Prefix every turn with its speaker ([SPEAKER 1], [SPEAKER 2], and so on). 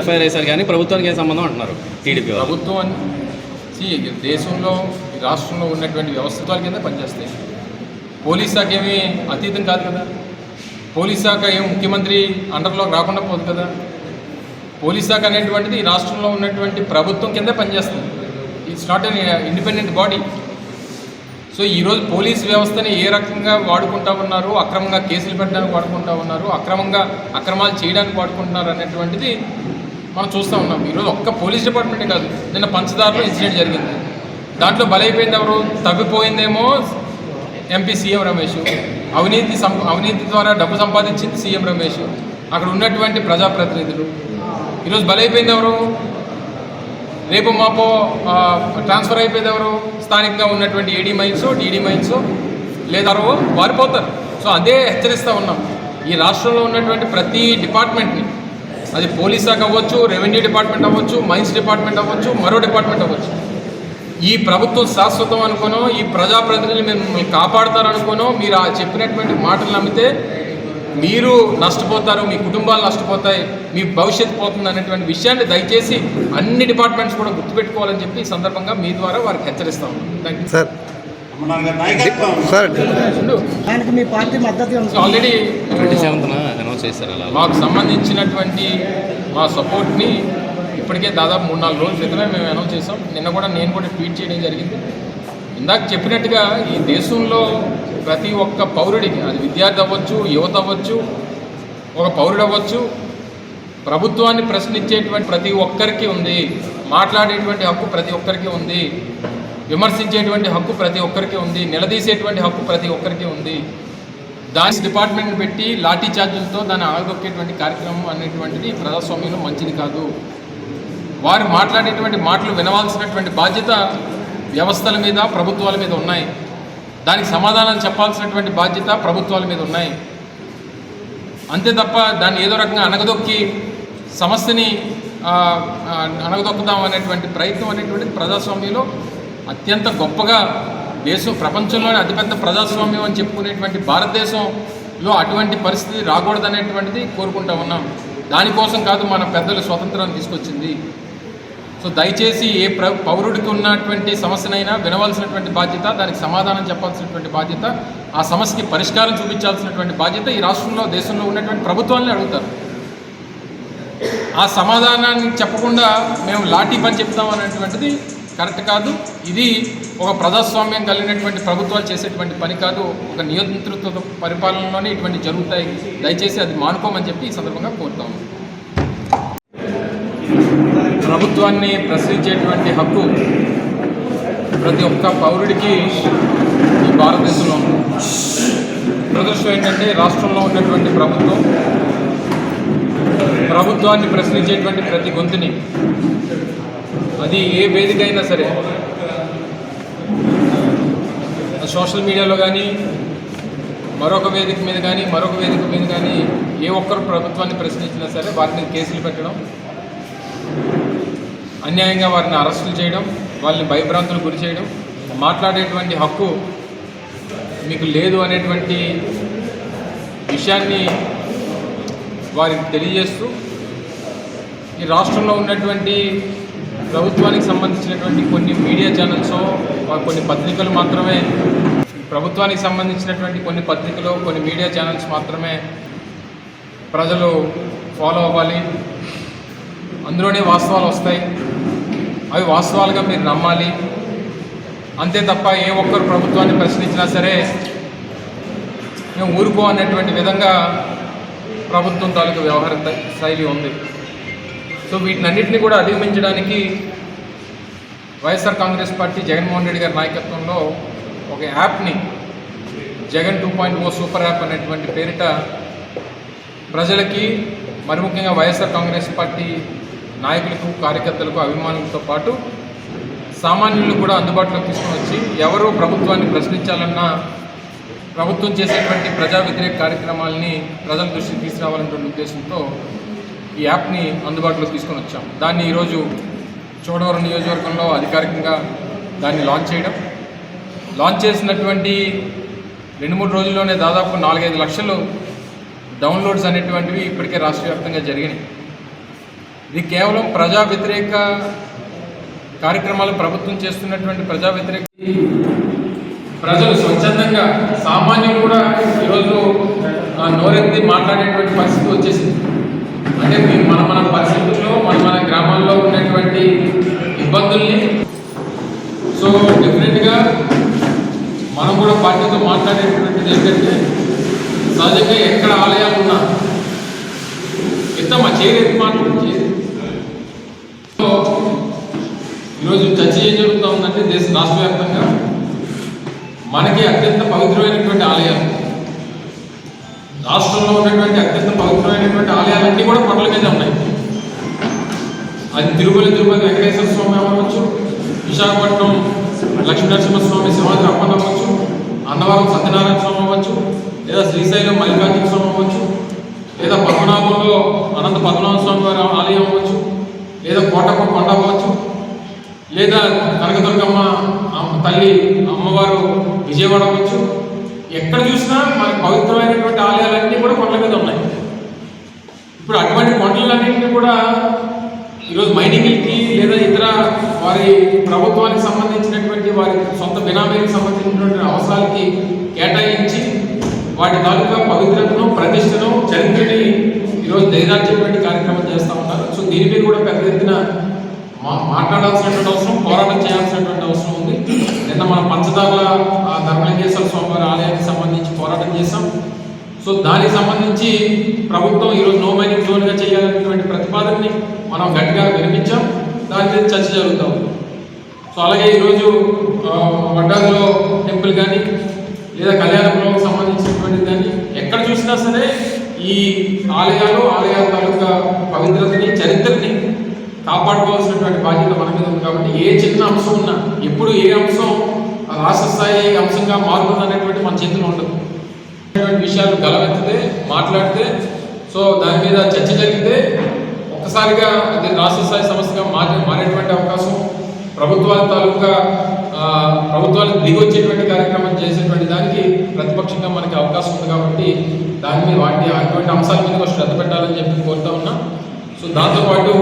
[SPEAKER 1] FIR వేశారు కానీ ప్రభుత్వానికి ఏం సంబంధం అంటున్నారు టీడీపీ
[SPEAKER 2] ప్రభుత్వం దేశంలో రాష్ట్రంలో ఉన్నటువంటి వ్యవస్థల కింద పనిచేస్తాయి. పోలీస్ శాఖ ఏమీ అతీతం కాదు కదా. పోలీస్ శాఖ ఏం ముఖ్యమంత్రి అండర్లోకి రాకుండా పోదు కదా. పోలీస్ శాఖ అనేటువంటిది ఈ రాష్ట్రంలో ఉన్నటువంటి ప్రభుత్వం కింద పనిచేస్తుంది. It's not an independent body. So ఈరోజు పోలీస్ వ్యవస్థని ఏ రకంగా వాడుకుంటా ఉన్నారు, అక్రమంగా కేసులు పెట్టడానికి వాడుకుంటా ఉన్నారు, అక్రమాలు చేయడానికి వాడుకుంటున్నారు అనేటువంటిది మనం చూస్తూ ఉన్నాం. ఈరోజు ఒక్క పోలీస్ డిపార్ట్మెంటే కాదు, నిన్న పంచదారలో ఇన్సిడెంట్ జరిగింది. దాంట్లో బలైపోయింది ఎవరు? తప్పిపోయిందేమో ఎంపీ సీఎం రమేష్. అవినీతి ద్వారా డబ్బు సంపాదించింది సీఎం రమేష్. అక్కడ ఉన్నటువంటి ప్రజాప్రతినిధులు. ఈరోజు బలైపోయింది ఎవరు? రేపు మాపో ట్రాన్స్ఫర్ అయిపోయింది ఎవరు? స్థానికంగా ఉన్నటువంటి ఏడీ మైన్స్, డీడీ మైన్స్ లేదా వారిపోతారు. సో అదే హెచ్చరిస్తూ ఉన్నాం. ఈ రాష్ట్రంలో ఉన్నటువంటి ప్రతి డిపార్ట్మెంట్ని, అది పోలీస్ శాఖ అవ్వచ్చు, రెవెన్యూ డిపార్ట్మెంట్ అవ్వచ్చు, మైన్స్ డిపార్ట్మెంట్ అవ్వచ్చు, మరో డిపార్ట్మెంట్ అవ్వచ్చు, ఈ ప్రభుత్వం శాశ్వతం అనుకోనో, ఈ ప్రజాప్రతినిధులు మిమ్మల్ని కాపాడుతారనుకోనో, మీరు ఆ చెప్పినటువంటి మాటలు నమ్మితే మీరు నష్టపోతారు, మీ కుటుంబాలు నష్టపోతాయి, మీ భవిష్యత్తు పోతుంది అనేటువంటి విషయాన్ని దయచేసి అన్ని డిపార్ట్మెంట్స్ కూడా గుర్తుపెట్టుకోవాలని చెప్పి ఈ సందర్భంగా మీ ద్వారా వారికి హెచ్చరిస్తాం. Thank you sir. ఆల్రెడీ మాకు సంబంధించినటువంటి మా సపోర్ట్ని ఇప్పటికే దాదాపు 3-4 రోజుల క్రితమే మేము అనౌన్స్ చేసాం. నిన్న కూడా నేను కూడా ట్వీట్ చేయడం జరిగింది. ఇందాక చెప్పినట్టుగా ఈ దేశంలో ప్రతి ఒక్క పౌరుడికి, అది విద్యార్థి అవ్వచ్చు, యువత అవ్వచ్చు, ఒక పౌరుడు అవ్వచ్చు, ప్రభుత్వాన్ని ప్రశ్నించేటువంటి ప్రతి ఒక్కరికి ఉంది. మాట్లాడేటువంటి హక్కు ప్రతి ఒక్కరికి ఉంది. విమర్శించేటువంటి హక్కు ప్రతి ఒక్కరికి ఉంది. నిలదీసేటువంటి హక్కు ప్రతి ఒక్కరికి ఉంది. దాని డిపార్ట్మెంట్ని పెట్టి లాఠీ చార్జీలతో దాన్ని ఆగదొక్కేటువంటి కార్యక్రమం అనేటువంటిది ప్రజాస్వామ్యంలో మంచిది కాదు. వారు మాట్లాడేటువంటి మాటలు వినవలసినటువంటి బాధ్యత వ్యవస్థల మీద, ప్రభుత్వాల మీద ఉన్నాయి. దానికి సమాధానం చెప్పాల్సినటువంటి బాధ్యత ప్రభుత్వాల మీద ఉన్నాయి. అంతే తప్ప దాన్ని ఏదో రకంగా అణగదొక్కి సమస్యని అణగదొక్కుదాం అనేటువంటి ప్రయత్నం అనేటువంటిది ప్రజాస్వామ్యంలో అత్యంత గొప్పగా ప్రపంచంలోనే అతిపెద్ద ప్రజాస్వామ్యం అని చెప్పుకునేటువంటి భారతదేశంలో అటువంటి పరిస్థితి రాకూడదనేటువంటిది కోరుకుంటా ఉన్నాం. దానికోసం కాదు మన పెద్దలు స్వతంత్రాన్ని తీసుకొచ్చింది. సో దయచేసి ఏ పౌరుడికి ఉన్నటువంటి సమస్యనైనా వినవలసినటువంటి బాధ్యత, దానికి సమాధానం చెప్పాల్సినటువంటి బాధ్యత, ఆ సమస్యకి పరిష్కారం చూపించాల్సినటువంటి బాధ్యత ఈ రాష్ట్రంలో, దేశంలో ఉన్నటువంటి ప్రభుత్వాన్ని అడుగుతారు. ఆ సమాధానాన్ని చెప్పకుండా మేము లాఠీ పని చెప్తాం అనేటువంటిది కరెక్ట్ కాదు. ఇది ఒక ప్రజాస్వామ్యం కలిగినటువంటి ప్రభుత్వాలు చేసేటువంటి పని కాదు. ఒక నియంతృత్వ పరిపాలనలోనే ఇటువంటి జరుగుతాయి. దయచేసి అది మానుకోమని చెప్పి ఈ సందర్భంగా కోరుతాము. ప్రభుత్వాన్ని ప్రశ్నించేటువంటి హక్కు ప్రతి ఒక్క పౌరుడికి ఈ భారతదేశంలో ఉంది. దురదృష్టం ఏంటంటే రాష్ట్రంలో ఉన్నటువంటి ప్రభుత్వాన్ని ప్రశ్నించేటువంటి ప్రతి గొంతుని, అది ఏ వేదిక అయినా సరే, సోషల్ మీడియాలో కానీ, మరొక వేదిక మీద కానీ ఏ ఒక్కరు ప్రభుత్వాన్ని ప్రశ్నించినా సరే వారిని కేసులు పెట్టడం, అన్యాయంగా వారిని అరెస్టులు చేయడం, వాళ్ళని భయభ్రాంతులకు గురి చేయడం, మాట్లాడేటువంటి హక్కు మీకు లేదు అనేటువంటి విషయాన్ని వారికి తెలియజేస్తూ, ఈ రాష్ట్రంలో ఉన్నటువంటి ప్రభుత్వానికి సంబంధించినటువంటి కొన్ని మీడియా ఛానల్స్, కొన్ని పత్రికలు మాత్రమే, ప్రభుత్వానికి సంబంధించినటువంటి కొన్ని పత్రికలు, కొన్ని మీడియా ఛానల్స్ మాత్రమే ప్రజలు ఫాలో అవ్వాలి. అందులోనే వాస్తవాలు వస్తాయి, అవి వాస్తవాలుగా మీరు నమ్మాలి. అంతే తప్ప ఏ ఒక్కరు ప్రభుత్వాన్ని ప్రశ్నించినా సరే మేము ఊరుకో అనేటువంటి విధంగా ప్రభుత్వం తాలూకు వ్యవహార శైలి ఉంది. సో వీటినన్నింటినీ కూడా అధిగమించడానికి వైఎస్ఆర్ కాంగ్రెస్ పార్టీ జగన్మోహన్ రెడ్డి గారి నాయకత్వంలో ఒక యాప్ని, జగన్ 2.0 సూపర్ యాప్ అనేటువంటి పేరిట ప్రజలకి, మరి ముఖ్యంగా వైఎస్ఆర్ కాంగ్రెస్ పార్టీ నాయకులకు, కార్యకర్తలకు, అభిమానులతో పాటు సామాన్యులు కూడా అందుబాటులోకి తీసుకుని వచ్చి ఎవరో ప్రభుత్వాన్ని ప్రశ్నించాలన్నా, ప్రభుత్వం చేసేటువంటి ప్రజా వ్యతిరేక కార్యక్రమాలని ప్రజల దృష్టికి తీసుకురావాలనే ఉద్దేశంతో ఈ యాప్ని అందుబాటులోకి తీసుకొని వచ్చాం. దాన్ని ఈరోజు చోడవరం నియోజకవర్గంలో అధికారికంగా దాన్ని లాంచ్ చేసినటువంటి 2-3 రోజుల్లోనే దాదాపు 4-5 లక్షలు డౌన్లోడ్స్ అనేటువంటివి ఇప్పటికే రాష్ట్ర వ్యాప్తంగా జరిగినాయి. ఇది కేవలం ప్రజా వ్యతిరేక కార్యక్రమాలు ప్రభుత్వం చేస్తున్నటువంటి ప్రజా వ్యతిరేక ప్రజలు స్వచ్ఛందంగా సామాన్యులు కూడా ఈరోజు నోరెత్తి మాట్లాడేటువంటి పరిస్థితి వచ్చేసింది. అంటే మన పరిస్థితుల్లో మన గ్రామాల్లో ఉన్నటువంటి ఇబ్బందుల్ని సో డెఫినెట్గా మనం కూడా పార్టీతో మాట్లాడేటువంటిది ఏంటంటే సహజంగా ఎక్కడ ఆలయాలు ఉన్నా మా చేయలేదు మాట్లాడి ఈరోజు చర్చ ఏం జరుగుతూ ఉందంటే రాష్ట్ర వ్యాప్తంగా మనకి అత్యంత పవిత్రమైనటువంటి ఆలయాలు, రాష్ట్రంలో ఉన్నటువంటి అత్యంత పవిత్రమైనటువంటి ఆలయాలన్నీ కూడా కొండల మీద ఉన్నాయి. అది తిరుపతి వెంకటేశ్వర స్వామి అవ్వచ్చు, విశాఖపట్నం లక్ష్మీనరసింహస్వామి సింహాద్రి అప్పన్న అవ్వచ్చు, అన్నవరం సత్యనారాయణ స్వామి అవ్వచ్చు, లేదా శ్రీశైలం మల్లికార్జున స్వామి అవ్వచ్చు, లేదా పద్మనాభంలో అనంత పద్మనాభ స్వామి వారి ఆలయం అవ్వచ్చు, లేదా కోటప్ప కొండ అవ్వచ్చు, లేదా కనకదుర్గమ్మ తల్లి అమ్మవారు విజయవాడ అవ్వచ్చు. ఎక్కడ చూసినా మనకు పవిత్రమైనటువంటి ఆలయాలన్నీ కూడా కొండల మీద ఉన్నాయి. ఇప్పుడు అటువంటి కొండలన్నింటినీ కూడా ఈరోజు మైనింగ్కి లేదా ఇతర వారి ప్రభుత్వానికి సంబంధించినటువంటి వారి సొంత బినామీకి సంబంధించినటువంటి అవసరాలకి కేటాయించి వాటి తాలూకా పవిత్రతను, ప్రతిష్టను, చరిత్రని ఈరోజు దిగజార్చేటువంటి కార్యక్రమం చేస్తూ ఉన్నారు. సో దీని మీద కూడా పెద్ద ఎత్తున మాట్లాడాల్సినటువంటి అవసరం, పోరాటం చేయాల్సినటువంటి అవసరం ఉంది. నిన్న మన పంచదార్ల ధర్మలింగేశ్వర స్వామివారి ఆలయానికి సంబంధించి పోరాటం చేశాం. సో దానికి సంబంధించి ప్రభుత్వం ఈరోజు నో మైనింగ్ జోన్గా చేయాలనేటువంటి ప్రతిపాదనని మనం గట్టిగా వినిపించాం. దాని మీద చర్చ జరుగుతాం. సో అలాగే ఈరోజు వడ్డాదిలో టెంపుల్ కానీ లేదా కళ్యాణపురంకి సంబంధించినటువంటిది కానీ ఎక్కడ చూసినా సరే ఈ ఆలయాల తాలూకా పవిత్రతని, చరిత్రని కాపాడుకోవాల్సినటువంటి బాధ్యత మన మీద ఉంది. కాబట్టి ఏ చిన్న అంశం ఉన్నా, ఎప్పుడు ఏ అంశం రాష్ట్ర స్థాయి అంశంగా మారుతుంది అనేటువంటి మన చేతిలో ఉండదు. విషయాలు గలవెత్తితే, మాట్లాడితే, సో దాని మీద చర్చ జరిగితే ఒక్కసారిగా అది రాష్ట్ర స్థాయి సమస్యగా మారేటువంటి అవకాశం, ప్రభుత్వాలకు దిగొచ్చేటువంటి కార్యక్రమం చేసేటువంటి దానికి ప్రతిపక్షంగా మనకి అవకాశం ఉంది. కాబట్టి దాని మీద అటువంటి అంశాల మీద శ్రద్ధ పెట్టాలని చెప్పి కోరుతా ఉన్నాం. సో దాంతోపాటు